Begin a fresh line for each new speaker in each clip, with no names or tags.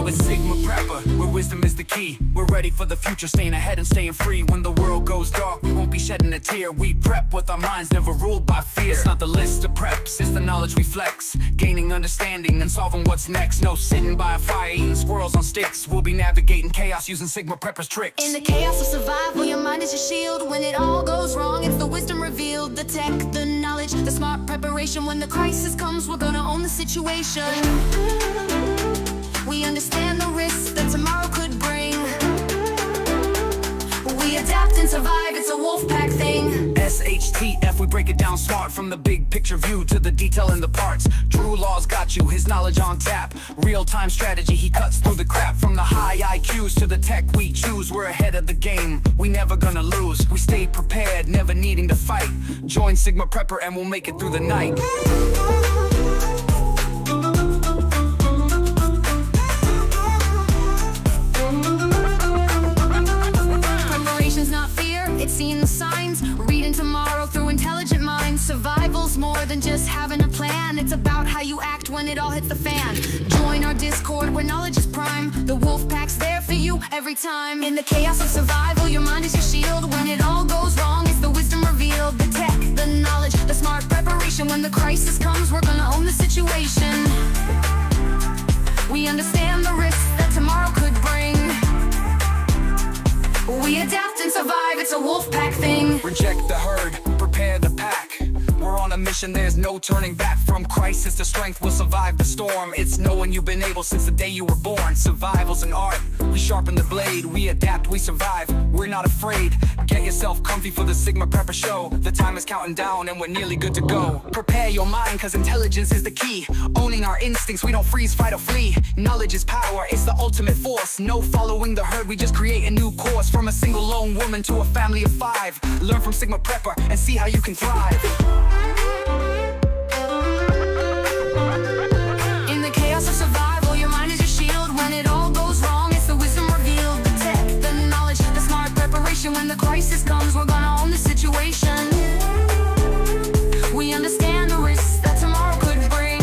call it Sigma Prepper, where wisdom is the key. We're ready for the future, staying ahead and staying free. When the world goes dark, we won't be shedding a tear. We prep with our minds, never ruled by fear. It's not the list of preps, it's the knowledge we flex. Gaining understanding and solving what's next. No sitting by a fire, eating squirrels on sticks. We'll be navigating chaos using Sigma Prepper's tricks.
In the chaos of survival, your mind is your shield. When it all goes wrong, it's the wisdom revealed. The tech, the knowledge, the smart preparation. When the crisis comes, we're gonna own the situation. We understand the risks that tomorrow could bring. We adapt and survive, it's a wolf pack thing.
SHTF, we break it down smart. From the big picture view to the detail in the parts. Drew Law's got you, his knowledge on tap. Real-time strategy, he cuts through the crap. From the high IQs to the tech we choose. We're ahead of the game, we never gonna lose. We stay prepared, never needing to fight. Join Sigma Prepper and we'll make it through the night.
It's seeing the signs, reading tomorrow through intelligent minds. Survival's more than just having a plan. It's about how you act when it all hits the fan. Join our Discord where knowledge is prime. The wolf pack's there for you every time. In the chaos of survival, your mind is your shield. When it all goes wrong, it's the wisdom revealed. The tech, the knowledge, the smart preparation. When the crisis comes, we're gonna own the situation. We understand the risks that tomorrow could bring. We adapt and survive, it's a wolf pack thing.
Reject the herd, prepare the pack. We're on a mission, there's no turning back. From crisis to strength, we'll survive the storm. It's knowing you've been able since the day you were born. Survival's an art, we sharpen the blade. We adapt, we survive, we're not afraid. Get yourself comfy for the Sigma Prepper show. The time is counting down and we're nearly good to go. Prepare your mind, cause intelligence is the key. Owning our instincts, we don't freeze, fight or flee. Knowledge is power, it's the ultimate force. No following the herd, we just create a new course. From a single lone woman to a family of 5. Learn from Sigma Prepper and see how you can thrive.
In the chaos of survival, your mind is your shield. When it all goes wrong, it's the wisdom revealed. The tech, the knowledge, the smart preparation. When the crisis comes, we're gonna own the situation. We understand the risks that tomorrow could bring.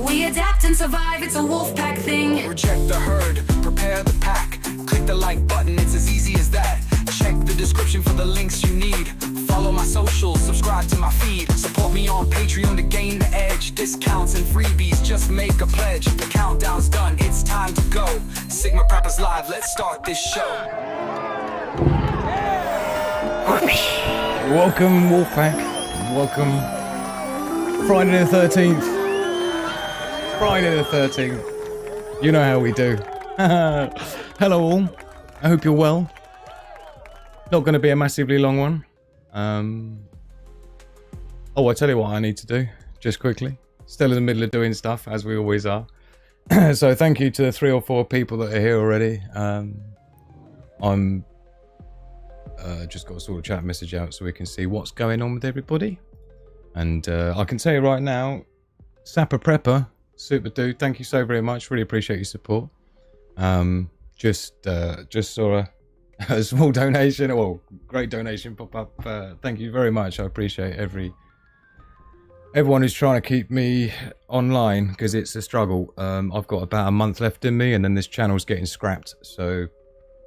We adapt and survive, it's a wolf pack thing.
Reject the herd, prepare the pack. Click the like button, it's as easy as that. Check the description for the links you need. Follow my socials, subscribe to my feed. Support me on Patreon to gain the edge. Discounts and freebies, just make a pledge. The countdown's done, it's time to go. Sigma Preppers Live, let's start this show.
Welcome Wolfpack, welcome Friday the 13th. Friday the 13th. You know how we do. Hello all, I hope you're well. Not going to be a massively long one. Oh, I tell you what I need to do, just quickly. Still in the middle of doing stuff, as we always are. So thank you to the 3 or 4 people that are here already. I'm just got to sort of chat message out so we can see what's going on with everybody. And I can tell you right now, Sapper Prepper, super dude, thank you so very much. Really appreciate your support. Just saw a small donation, well, great donation pop up. Thank you very much. I appreciate everyone who's trying to keep me online, because it's a struggle. I've got about a month left in me and then this channel's getting scrapped. So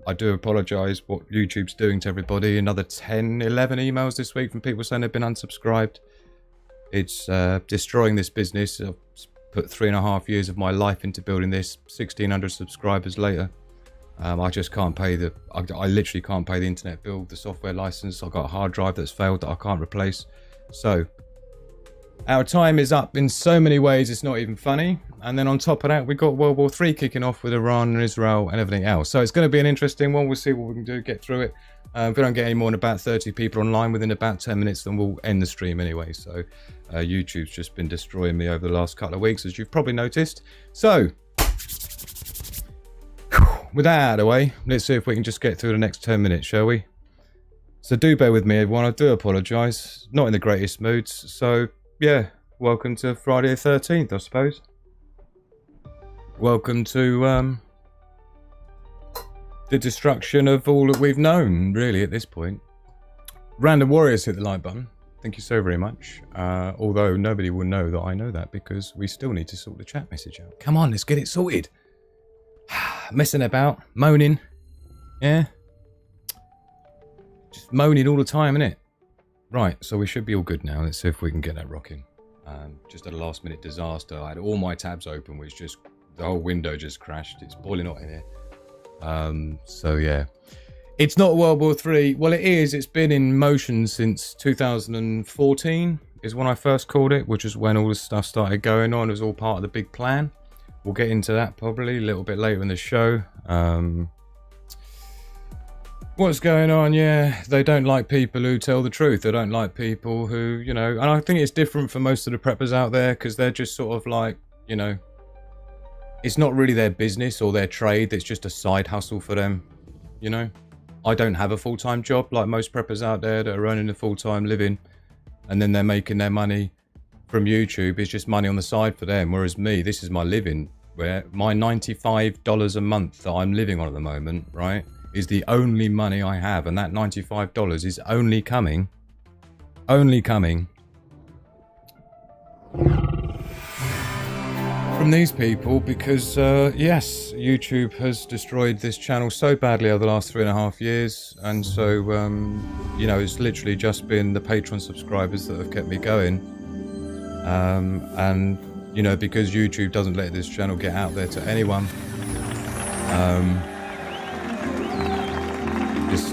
I do apologise what YouTube's doing to everybody. Another 10, 11 emails this week from people saying they've been unsubscribed. It's destroying this business. I've put 3.5 years of my life into building this. 1,600 subscribers later. I just can't pay I literally can't pay the internet bill, the software license. I've got a hard drive that's failed that I can't replace. So our time is up in so many ways, it's not even funny. And then on top of that, we've got World War III kicking off with Iran and Israel and everything else. So it's going to be an interesting one. We'll see what we can do, get through it. If we don't get any more than about 30 people online within about 10 minutes, then we'll end the stream anyway. So YouTube's just been destroying me over the last couple of weeks, as you've probably noticed. So with that out of the way, let's see if we can just get through the next 10 minutes, shall we? So do bear with me, everyone. I do apologise. Not in the greatest moods. So, yeah, welcome to Friday the 13th, I suppose. Welcome to the destruction of all that we've known, really, at this point. Random Warriors hit the like button. Thank you so very much. Although nobody will know that I know that because we still need to sort the chat message out. Come on, let's get it sorted. Messing about, moaning. Yeah. Just moaning all the time, innit? Right, so we should be all good now. Let's see if we can get that rocking. Just had a last minute disaster. I had all my tabs open, which just, the whole window just crashed. It's boiling hot in here. So yeah. It's not World War 3. Well, it is. It's been in motion since 2014 is when I first called it, which is when all this stuff started going on. It was all part of the big plan. We'll get into that probably a little bit later in the show. What's going on? Yeah, they don't like people who tell the truth. They don't like people who, you know, and I think it's different for most of the preppers out there because they're just sort of like, you know, it's not really their business or their trade. It's just a side hustle for them, you know. I don't have a full-time job like most preppers out there that are earning a full-time living and then they're making their money from YouTube. It's just money on the side for them. Whereas me, this is my living, where my $95 a month that I'm living on at the moment, right, is the only money I have. And that $95 is only coming from these people because, yes, YouTube has destroyed this channel so badly over the last 3.5 years. And so, you know, it's literally just been the Patreon subscribers that have kept me going. And, you know, because YouTube doesn't let this channel get out there to anyone,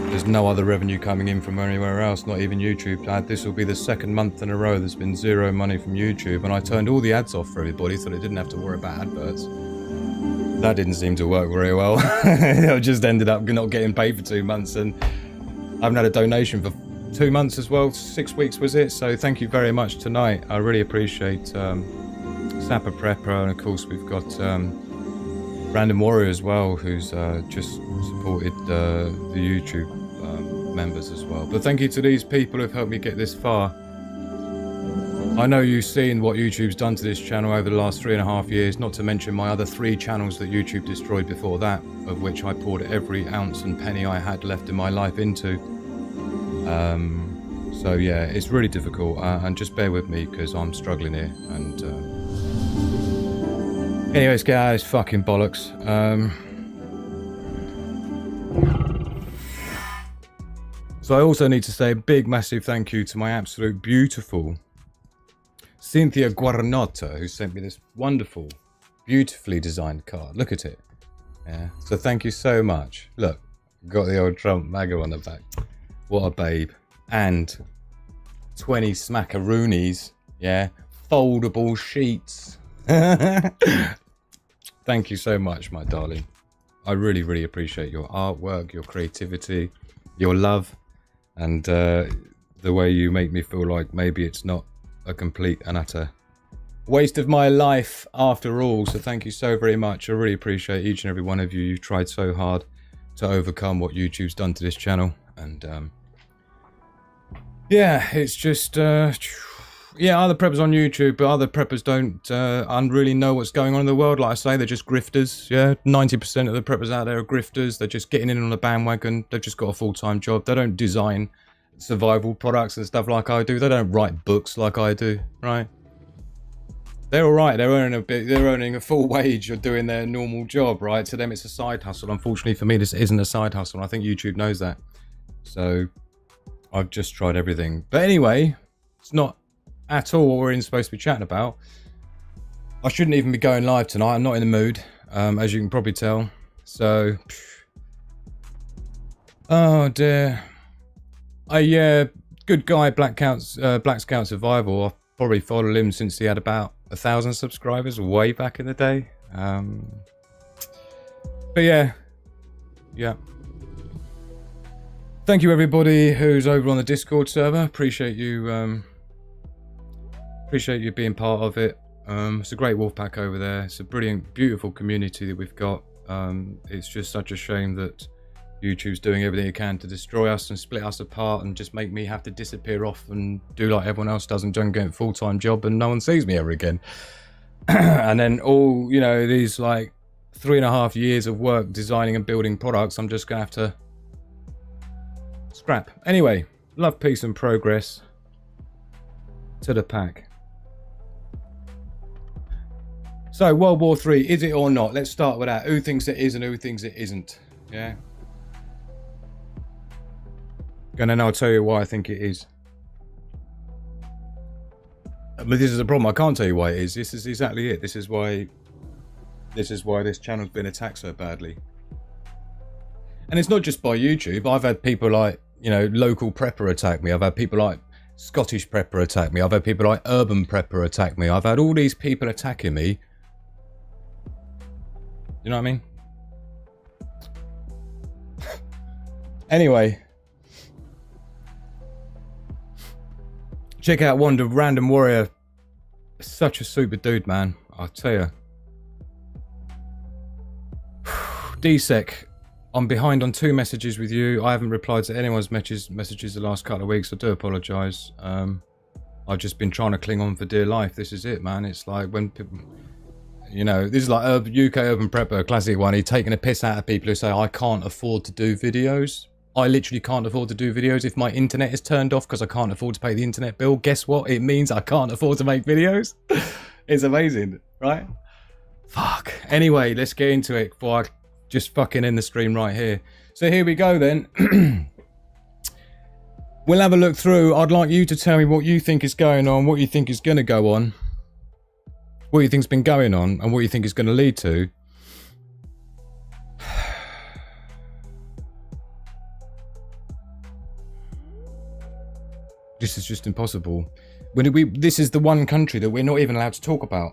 there's no other revenue coming in from anywhere else, not even YouTube. This will be the second month in a row there's been zero money from YouTube, and I turned all the ads off for everybody so they didn't have to worry about adverts. That didn't seem to work very well. I just ended up not getting paid for 2 months, and I haven't had a donation for 2 months as well. 6 weeks was it? So thank you very much tonight. I really appreciate Sapper Prepper, and of course we've got Random Warrior as well, who's just supported the YouTube members as well. But thank you to these people who've helped me get this far. I know you've seen what YouTube's done to this channel over the last 3.5 years, not to mention my other 3 channels that YouTube destroyed before that, of which I poured every ounce and penny I had left in my life into. So yeah, it's really difficult, and just bear with me because I'm struggling here. And anyways, guys, fucking bollocks. So I also need to say a big, massive thank you to my absolute beautiful Cynthia Guarnotta, who sent me this wonderful, beautifully designed card. Look at it. Yeah. So thank you so much. Look, got the old Trump MAGA on the back. What a babe. And 20 smackaroonies. Yeah. Foldable sheets. Thank you so much, my darling. I really, really appreciate your artwork, your creativity, your love, and the way you make me feel like maybe it's not a complete and utter waste of my life after all. So thank you so very much. I really appreciate each and every one of you. You've tried so hard to overcome what YouTube's done to this channel. And yeah, it's just... yeah, other preppers on YouTube, but other preppers don't really know what's going on in the world. Like I say, they're just grifters. Yeah, 90% of the preppers out there are grifters. They're just getting in on the bandwagon. They've just got a full-time job. They don't design survival products and stuff like I do. They don't write books like I do, right? They're all right. They're earning a bit. They're earning a full wage or doing their normal job, right? To them, it's a side hustle. Unfortunately for me, this isn't a side hustle. I think YouTube knows that. So I've just tried everything. But anyway, it's not at all what we're supposed to be chatting about. I shouldn't even be going live tonight. I'm not in the mood, as you can probably tell. So, oh dear. Yeah, good guy, Black Scout Survival. I've probably followed him since he had about 1,000 subscribers way back in the day. But yeah. Thank you everybody who's over on the Discord server. Appreciate you. Appreciate you being part of it. It's a great wolf pack over there. It's a brilliant, beautiful community that we've got. It's just such a shame that YouTube's doing everything it can to destroy us and split us apart and just make me have to disappear off and do like everyone else does and don't get a full-time job and no one sees me ever again. And then all, you know, these like 3.5 years of work designing and building products, I'm just gonna have to scrap. Anyway, love, peace and progress. to the pack. So, World War 3, is it or not? Let's start with that. Who thinks it is and who thinks it isn't? Yeah. And then I'll tell you why I think it is. But this is a problem. I can't tell you why it is. This is exactly it. This is why this channel's been attacked so badly. And it's not just by YouTube. I've had people like, you know, local prepper attack me. I've had people like Scottish prepper attack me. I've had people like urban prepper attack me. I've had all these people attacking me. You know what I mean? Anyway. Check out Wonder Random Warrior. Such a super dude, man. I'll tell you. DSEC. I'm behind on 2 messages with you. I haven't replied to anyone's messages the last couple of weeks. I do apologise. I've just been trying to cling on for dear life. This is it, man. It's like when people... You know, this is like UK Urban Prepper, a classic one. He's taking a piss out of people who say, I can't afford to do videos. I literally can't afford to do videos if my internet is turned off because I can't afford to pay the internet bill. Guess what? It means I can't afford to make videos. It's amazing, right? Fuck. Anyway, let's get into it before I just fucking end the stream right here. So here we go then. We'll have a look through. I'd like you to tell me what you think is going on, what you think is going to go on, what you think's been going on, and what you think is going to lead to. This is just impossible. This is the one country that we're not even allowed to talk about.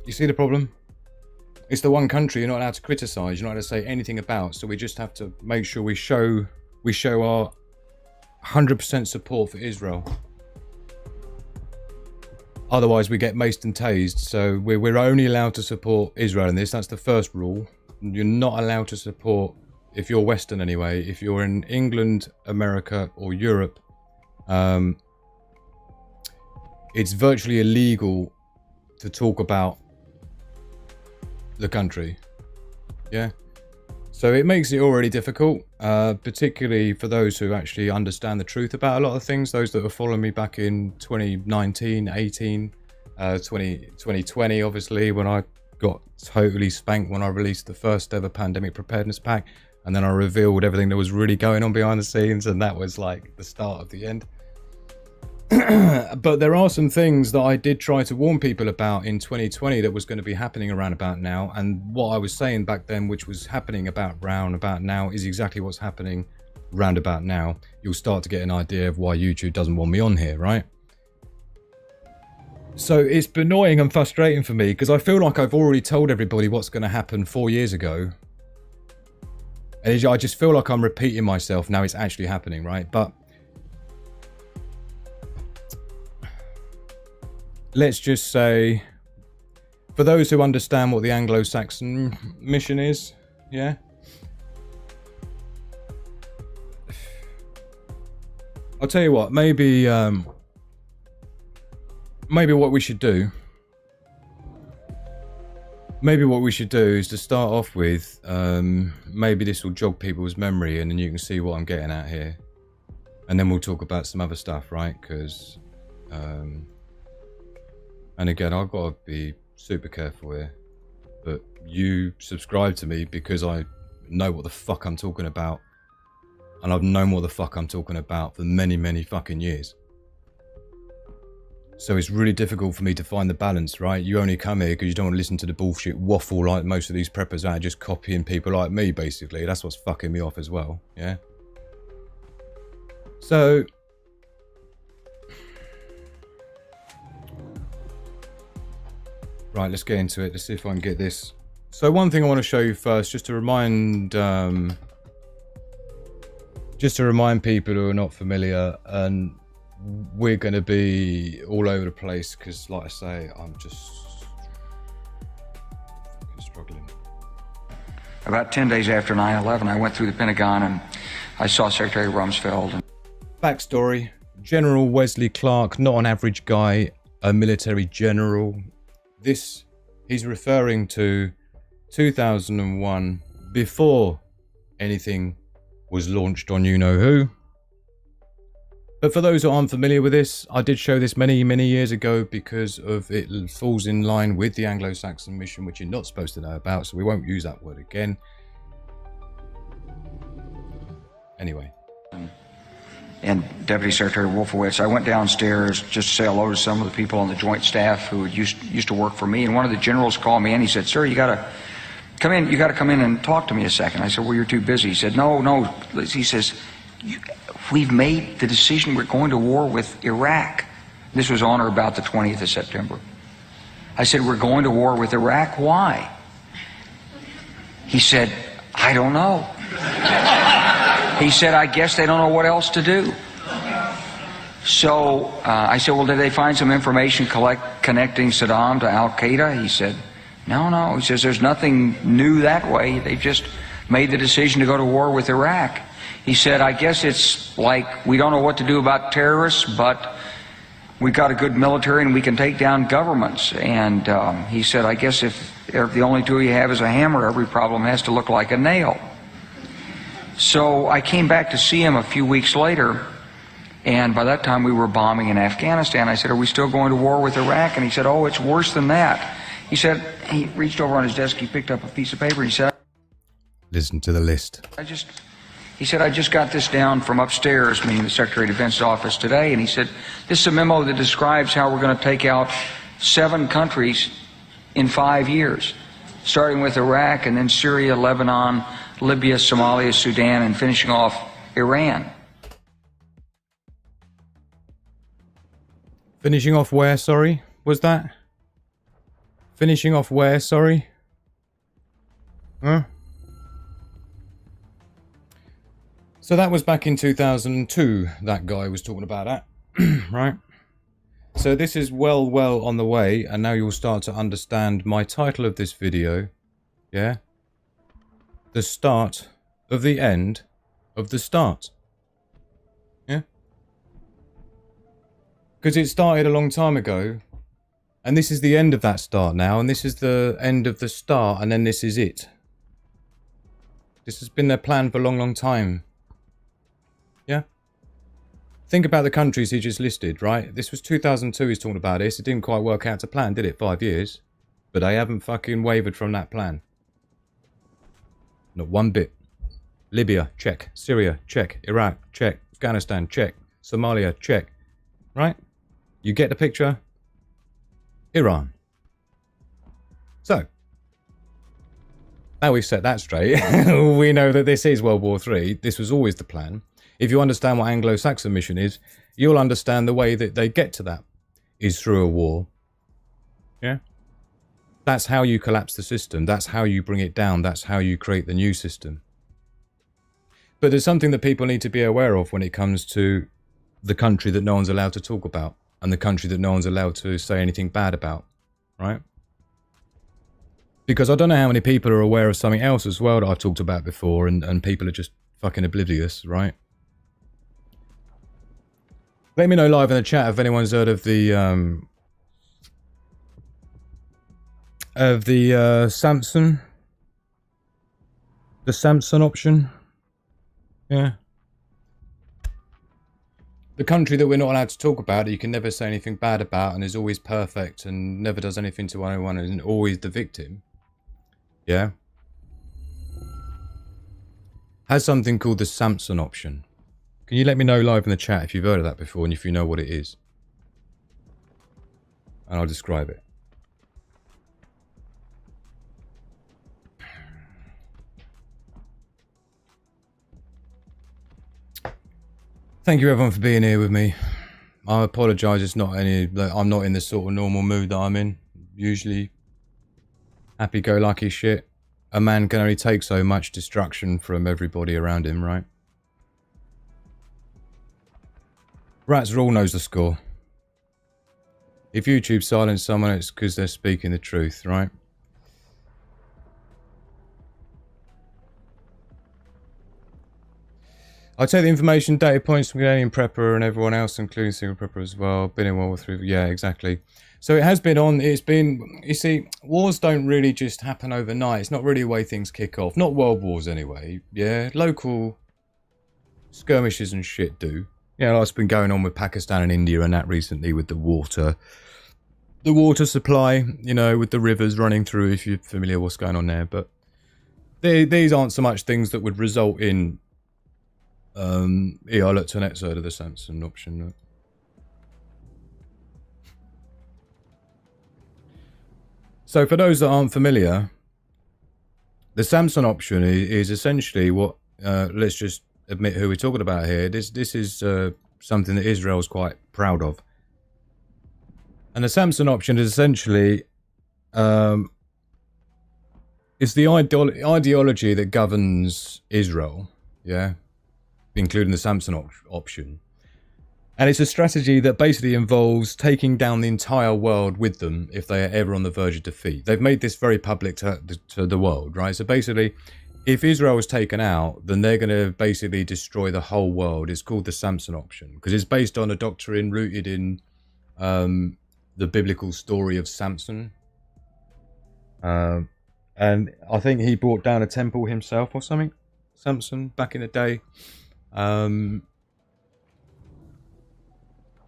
You see the problem? It's the one country you're not allowed to criticise, you're not allowed to say anything about, so we just have to make sure we show our 100% support for Israel. Otherwise we get maced and tased, so we're only allowed to support Israel in this. That's the first rule. You're not allowed to support, if you're Western anyway, if you're in England, America or Europe, it's virtually illegal to talk about the country. Yeah. So it makes it already difficult, particularly for those who actually understand the truth about a lot of things. Those that were following me back in 2019, 18, 2020, obviously, when I got totally spanked when I released the first ever pandemic preparedness pack. And then I revealed everything that was really going on behind the scenes. And that was like the start of the end. But there are some things that I did try to warn people about in 2020 that was going to be happening around about now. And what I was saying back then, which was happening round about now, is exactly what's happening round about now. You'll start to get an idea of why YouTube doesn't want me on here, right? So it's annoying and frustrating for me because I feel like I've already told everybody what's going to happen 4 years ago. And I just feel like I'm repeating myself now. It's actually happening, right? But let's just say, for those who understand what the Anglo-Saxon mission is, yeah? I'll tell you what, maybe what we should do, is to start off with, maybe this will jog people's memory and then you can see what I'm getting at here. And then we'll talk about some other stuff, right? Because, and again, I've got to be super careful here. But you subscribe to me because I know what the fuck I'm talking about. And I've known what the fuck I'm talking about for many, many fucking years. So it's really difficult for me to find the balance, right? You only come here because you don't want to listen to the bullshit waffle like most of these preppers are, just copying people like me, basically. That's what's fucking me off as well, yeah? So... right, let's get into it. Let's see if I can get this. So one thing I want to show you first, just to remind people who are not familiar, and we're going to be all over the place because, like I say, I'm just struggling.
About 10 days after 9/11, I went through the Pentagon and I saw Secretary Rumsfeld.
Backstory: General Wesley Clark, not an average guy, a military general. This, he's referring to 2001, before anything was launched on you know who. But for those who aren't familiar with this, I did show this many, many years ago because of it falls in line with the Anglo-Saxon mission, which you're not supposed to know about, so we won't use that word again. Anyway.
And Deputy Secretary Wolfowitz, I went downstairs just to say hello to some of the people on the Joint Staff who used to work for me, and one of the generals called me in. He said, "Sir, you got to come in. You got to come in and talk to me a second." I said, "Well, you're too busy." He said, "No." He says, "We've made the decision. We're going to war with Iraq." This was on or about the 20th of September. I said, "We're going to war with Iraq. Why?" He said, "I don't know." He said, "I guess they don't know what else to do." So I said, "Well, did they find some information connecting Saddam to Al-Qaeda?" He said, No. He says, "There's nothing new that way. They just made the decision to go to war with Iraq." He said, "I guess it's like we don't know what to do about terrorists, but we've got a good military and we can take down governments." And he said, "I guess if the only tool you have is a hammer, every problem has to look like a nail." So I came back to see him a few weeks later, and by that time we were bombing in Afghanistan. I said, "Are we still going to war with Iraq?" And he said, "Oh, it's worse than that." He said, he reached over on his desk, he picked up a piece of paper, he said,
Listen to the list.
He said, "I just got this down from upstairs," meaning the Secretary of Defense's office today, and he said, "This is a memo that describes how we're going to take out 7 countries in 5 years, starting with Iraq and then Syria, Lebanon, Libya, Somalia, Sudan, and finishing off Iran."
Finishing off where, sorry? Was that? Finishing off where, sorry? Huh? So that was back in 2002, that guy was talking about that, right? So this is well on the way, and now you'll start to understand my title of this video, yeah? The start of the end of the start. Yeah? Because it started a long time ago, and this is the end of that start now, and this is the end of the start, and then this is it. This has been their plan for a long time. Yeah? Think about the countries he just listed, right? This was 2002 he's talking about this. It didn't quite work out to plan, did it? 5 years. But they haven't fucking wavered from that plan. Not one bit. Libya, check. Syria, check. Iraq, check. Afghanistan, check. Somalia, check. Right? You get the picture? Iran. So, now we've set that straight, we know that this is World War III. This was always the plan. If you understand what Anglo-Saxon mission is, you'll understand the way that they get to that is through a war. Yeah? That's how you collapse the system. That's how you bring it down. That's how you create the new system. But there's something that people need to be aware of when it comes to the country that no one's allowed to talk about and the country that no one's allowed to say anything bad about, right? Because I don't know how many people are aware of something else as well that I've talked about before, and people are just fucking oblivious, right? Let me know live in the chat if anyone's heard of the Samson. The Samson option. Yeah. The country that we're not allowed to talk about, that you can never say anything bad about and is always perfect and never does anything to anyone and is always the victim. Yeah. Has something called the Samson option. Can you let me know live in the chat if you've heard of that before and if you know what it is? And I'll describe it. Thank you everyone for being here with me. I apologise, it's not any, I'm not in the sort of normal mood that I'm in. Usually happy-go-lucky shit. A man can only take so much destruction from everybody around him, right? Rats Rule knows the score. If YouTube silence someone, it's because they're speaking the truth, right? I take the information, data points from Canadian Prepper and everyone else, including Single Prepper as well. Been in World War III. Yeah, exactly. So it has been on. It's been. You see, wars don't really just happen overnight. It's not really the way things kick off. Not world wars anyway. Yeah, local skirmishes and shit do. You know, what's been going on with Pakistan and India and that recently with the water supply, you know, with the rivers running through, if you're familiar with what's going on there. But these aren't so much things that would result in, I looked to the next side of the Samson option. So for those that aren't familiar, the Samson option is essentially what, let's just admit who we're talking about here. This is something that Israel's quite proud of. And the Samson option is essentially, it's the ideology that governs Israel, yeah, including the Samson option. And it's a strategy that basically involves taking down the entire world with them if they are ever on the verge of defeat. They've made this very public to the world, right? So basically, if Israel is taken out, then they're going to basically destroy the whole world. It's called the Samson option because it's based on a doctrine rooted in the biblical story of Samson. And I think he brought down a temple himself or something, Samson, back in the day.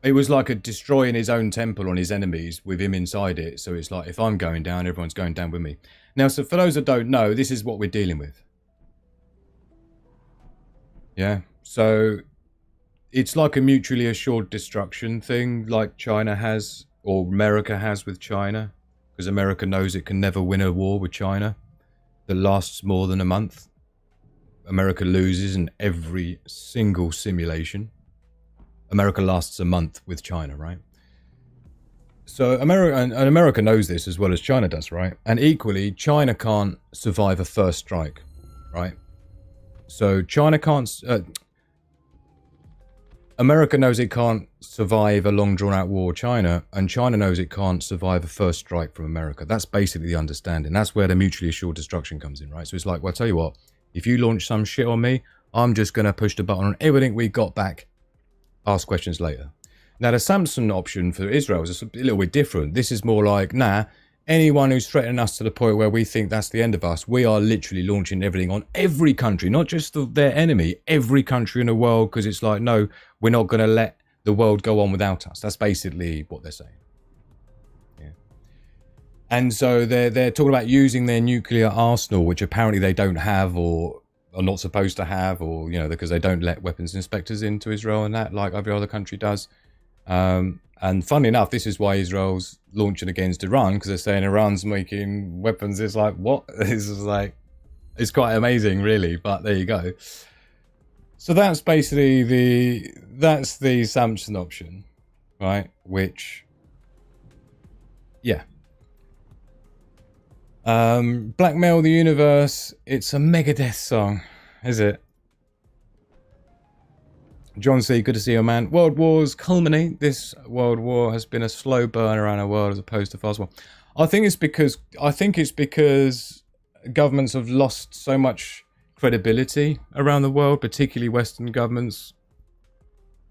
It was like a destroying his own temple on his enemies with him inside it. So it's like, if I'm going down, everyone's going down with me. Now, so for those that don't know, this is what we're dealing with. Yeah. So it's like a mutually assured destruction thing like China has, or America has with China. Because America knows it can never win a war with China that lasts more than a month. America loses in every single simulation. America lasts a month with China, right? So America knows this as well as China does, right? And equally, China can't survive a first strike, right? So China can't... America knows it can't survive a long drawn-out war with China, and China knows it can't survive a first strike from America. That's basically the understanding. That's where the mutually assured destruction comes in, right? So it's like, well, I'll tell you what, if you launch some shit on me, I'm just going to push the button on everything we got back. Ask questions later. Now, the Samson option for Israel is a little bit different. This is more like, nah, anyone who's threatening us to the point where we think that's the end of us, we are literally launching everything on every country, not just their enemy, every country in the world, because it's like, no, we're not going to let the world go on without us. That's basically what they're saying. Yeah. And so they're talking about using their nuclear arsenal, which apparently they don't have or are not supposed to have, or, you know, because they don't let weapons inspectors into Israel and that, like every other country does. And funnily enough, this is why Israel's launching against Iran, because they're saying Iran's making weapons. It's like, what? This is like, it's quite amazing, really, but there you go. So that's basically that's the Samson option, right? Which, yeah. Blackmail the Universe, it's a Megadeth song, is it? John C, good to see you, man. World wars culminate. This world war has been a slow burn around the world as opposed to fast one. I think it's because governments have lost so much credibility around the world, particularly Western governments.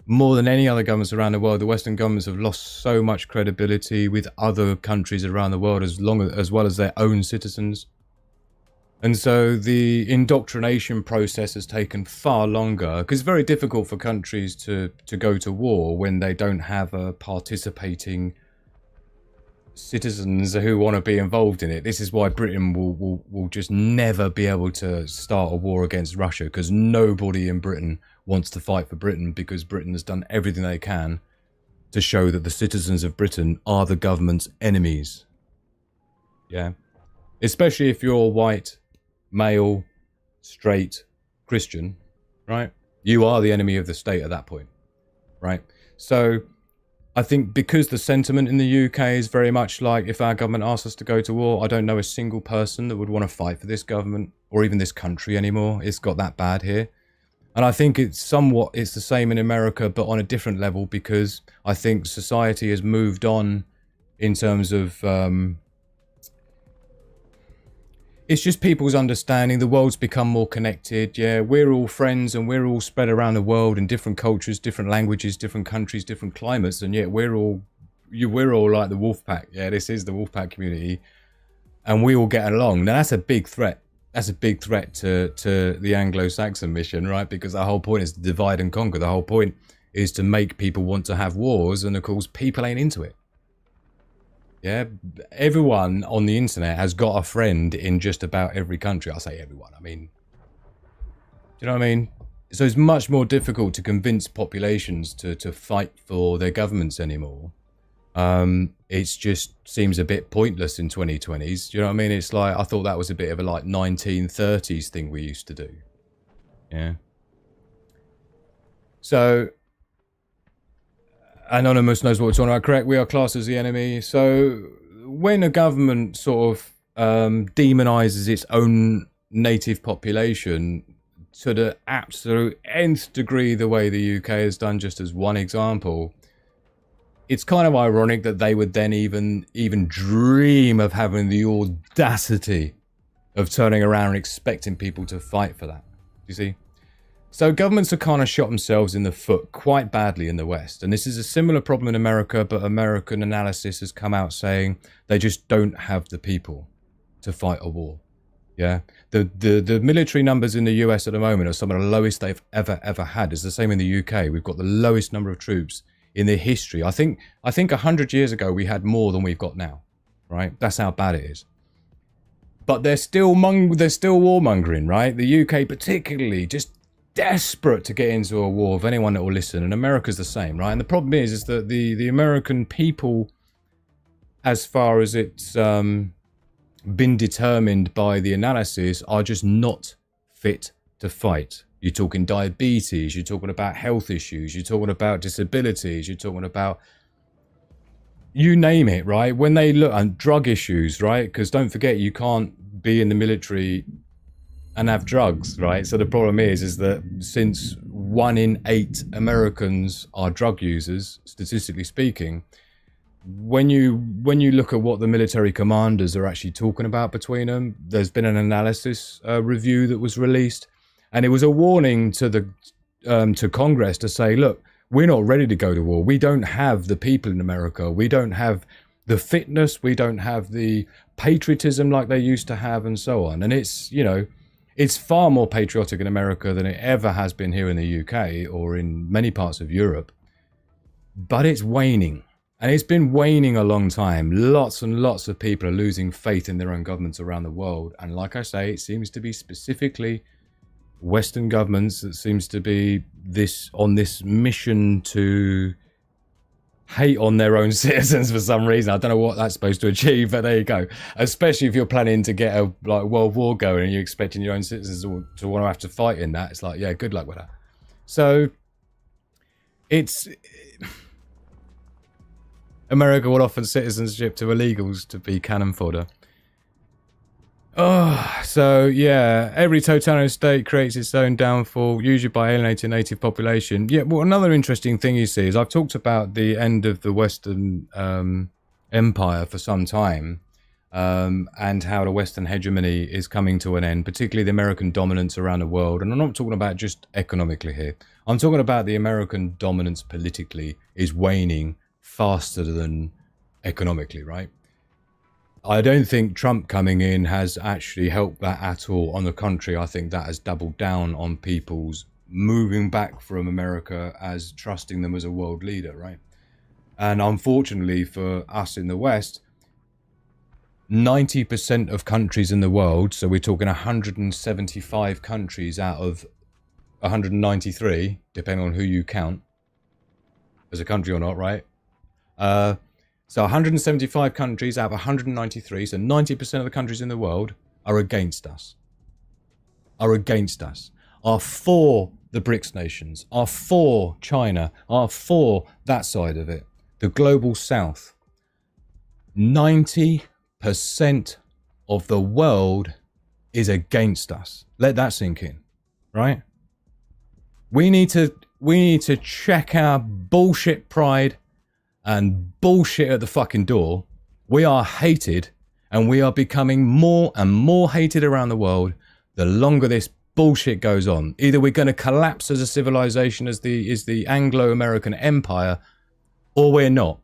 More than any other governments around the world, the Western governments have lost so much credibility with other countries around the world, as well as their own citizens. And so the indoctrination process has taken far longer, because it's very difficult for countries to go to war when they don't have a participating citizens who want to be involved in it. This is why Britain will just never be able to start a war against Russia, because nobody in Britain wants to fight for Britain, because Britain has done everything they can to show that the citizens of Britain are the government's enemies. Yeah. Especially if you're white, male, straight, Christian, right? You are the enemy of the state at that point, right? So I think because the sentiment in the UK is very much like, if our government asks us to go to war, I don't know a single person that would want to fight for this government or even this country anymore. It's got that bad here. And I think it's the same in America, but on a different level, because I think society has moved on in terms of, it's just people's understanding. The world's become more connected. Yeah, we're all friends and we're all spread around the world in different cultures, different languages, different countries, different climates. And yet we're all like the wolf pack. Yeah, this is the wolf pack community. And we all get along. Now that's a big threat. That's a big threat to the Anglo-Saxon mission, right? Because the whole point is to divide and conquer. The whole point is to make people want to have wars, and of course people ain't into it. Yeah, everyone on the internet has got a friend in just about every country. I say everyone, I mean, do you know what I mean? So it's much more difficult to convince populations to fight for their governments anymore. It just seems a bit pointless in 2020s. Do you know what I mean? It's like, I thought that was a bit of a like 1930s thing we used to do. Yeah. So, Anonymous knows what we're talking about. Correct, we are classed as the enemy. So, when a government sort of demonizes its own native population to the absolute nth degree, the way the UK has done, just as one example, it's kind of ironic that they would then even dream of having the audacity of turning around and expecting people to fight for that. You see? So governments have kind of shot themselves in the foot quite badly in the West. And this is a similar problem in America, but American analysis has come out saying they just don't have the people to fight a war. Yeah, the military numbers in the US at the moment are some of the lowest they've ever had. It's the same in the UK. We've got the lowest number of troops in their history. I think 100 years ago we had more than we've got now, right? That's how bad it is. But they're still warmongering, right? The UK particularly just desperate to get into a war of anyone that will listen, and America's the same, right? And the problem is that the American people, as far as it's been determined by the analysis, are just not fit to fight. You're talking diabetes, you're talking about health issues, you're talking about disabilities, you're talking about, you name it, right? When they look at drug issues, right? Because don't forget, you can't be in the military and have drugs, right? So the problem is that since 1 in 8 Americans are drug users, statistically speaking, when you look at what the military commanders are actually talking about between them, there's been an analysis review that was released, and it was a warning to the to Congress to say, look, we're not ready to go to war. We don't have the people in America. We don't have the fitness. We don't have the patriotism like they used to have, and so on. And it's, you know, it's far more patriotic in America than it ever has been here in the UK or in many parts of Europe. But it's waning. And it's been waning a long time. Lots and lots of people are losing faith in their own governments around the world. And like I say, it seems to be specifically Western governments that seems to be on this mission to hate on their own citizens for some reason. I don't know what that's supposed to achieve, but there you go. Especially if you're planning to get a world war going and you're expecting your own citizens to want to have to fight in that. It's like, yeah, good luck with that. So it's... America will offer citizenship to illegals to be cannon fodder. Oh, so yeah, every totalitarian state creates its own downfall, usually by alienating native population. Yeah, well, another interesting thing you see is I've talked about the end of the Western empire for some time, and how the Western hegemony is coming to an end, particularly the American dominance around the world. And I'm not talking about just economically here. I'm talking about the American dominance politically is waning faster than economically, right? I don't think Trump coming in has actually helped that at all. On the contrary, I think that has doubled down on people's moving back from America as trusting them as a world leader, right? And unfortunately for us in the West, 90% of countries in the world, so we're talking 175 countries out of 193, depending on who you count as a country or not, right? So 175 countries out of 193, so 90% of the countries in the world are against us. Are for the BRICS nations, are for China, are for that side of it. The global south. 90% of the world is against us. Let that sink in, right? We need to check our bullshit pride and bullshit at the fucking door. We are hated, and we are becoming more and more hated around the world the longer this bullshit goes on. Either we're going to collapse as a civilization as the Anglo-American empire, or we're not.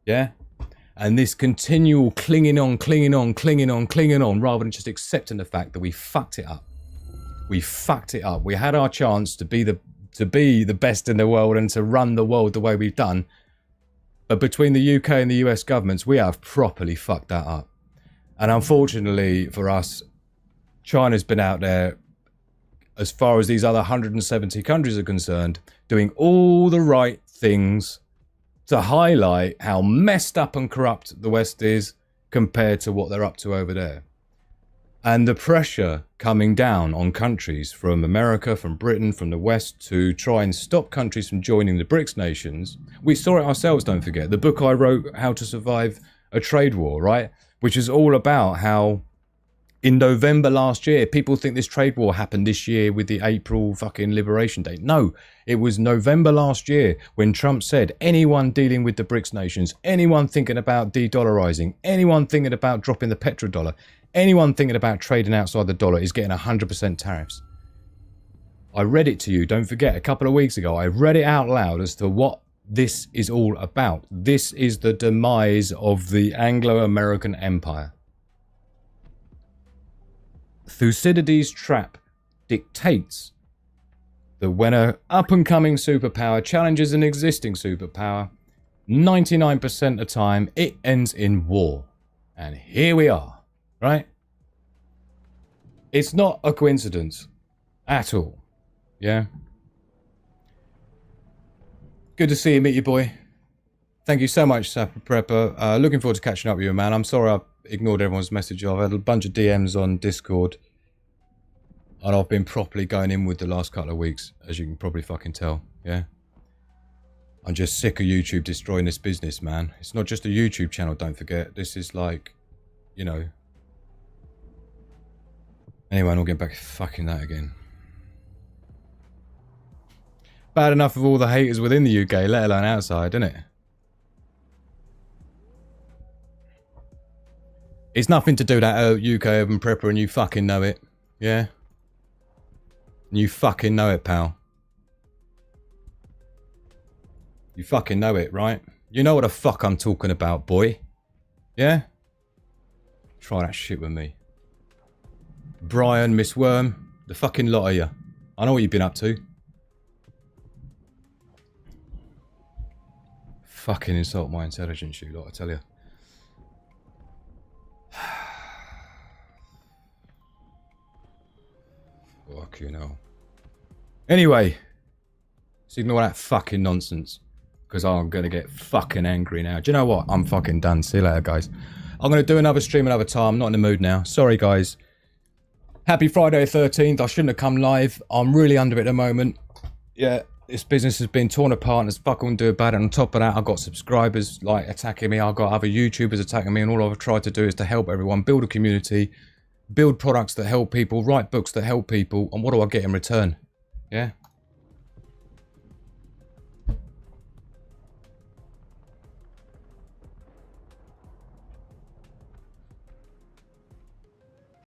Yeah? And this continual clinging on, rather than just accepting the fact that we fucked it up. We fucked it up. We had our chance to be to be the best in the world and to run the world the way we've done. But between the UK and the US governments, we have properly fucked that up. And unfortunately for us, China's been out there, as far as these other 170 countries are concerned, doing all the right things to highlight how messed up and corrupt the West is compared to what they're up to over there. And the pressure coming down on countries from America, from Britain, from the West to try and stop countries from joining the BRICS nations. We saw it ourselves, don't forget. The book I wrote, How to Survive a Trade War, right? Which is all about how in November last year, people think this trade war happened this year with the April fucking Liberation Day. No, it was November last year when Trump said anyone dealing with the BRICS nations, anyone thinking about de-dollarizing, anyone thinking about dropping the petrodollar, anyone thinking about trading outside the dollar is getting 100% tariffs. I read it to you, don't forget, a couple of weeks ago. I read it out loud as to what this is all about. This is the demise of the Anglo-American Empire. Thucydides' trap dictates that when an up-and-coming superpower challenges an existing superpower, 99% of the time it ends in war. And here we are. Right? It's not a coincidence at all. Yeah? Good to see you, meet you, boy. Thank you so much, Sapper Prepper. Looking forward to catching up with you, man. I'm sorry I ignored everyone's message. I've had a bunch of DMs on Discord. And I've been properly going in with the last couple of weeks, as you can probably fucking tell. Yeah? I'm just sick of YouTube destroying this business, man. It's not just a YouTube channel, don't forget. This is like, you know... Anyway, I'm not getting back to fucking that again. Bad enough of all the haters within the UK, let alone outside, isn't it? It's nothing to do with that UK Urban Prepper and you fucking know it. Yeah? And you fucking know it, pal. You fucking know it, right? You know what the fuck I'm talking about, boy. Yeah? Try that shit with me. Brian, Miss Worm, the fucking lot of you. I know what you've been up to. Fucking insult my intelligence, you lot, I tell you. Fuck you know. Anyway, let's ignore that fucking nonsense. Because I'm going to get fucking angry now. Do you know what? I'm fucking done. See you later, guys. I'm going to do another stream another time. I'm not in the mood now. Sorry, guys. Happy Friday 13th. I shouldn't have come live. I'm really under it at the moment. Yeah, this business has been torn apart and there's fucking do about it. On top of that, I've got subscribers like attacking me. I've got other YouTubers attacking me. And all I've tried to do is to help everyone, build a community, build products that help people, write books that help people. And what do I get in return? Yeah?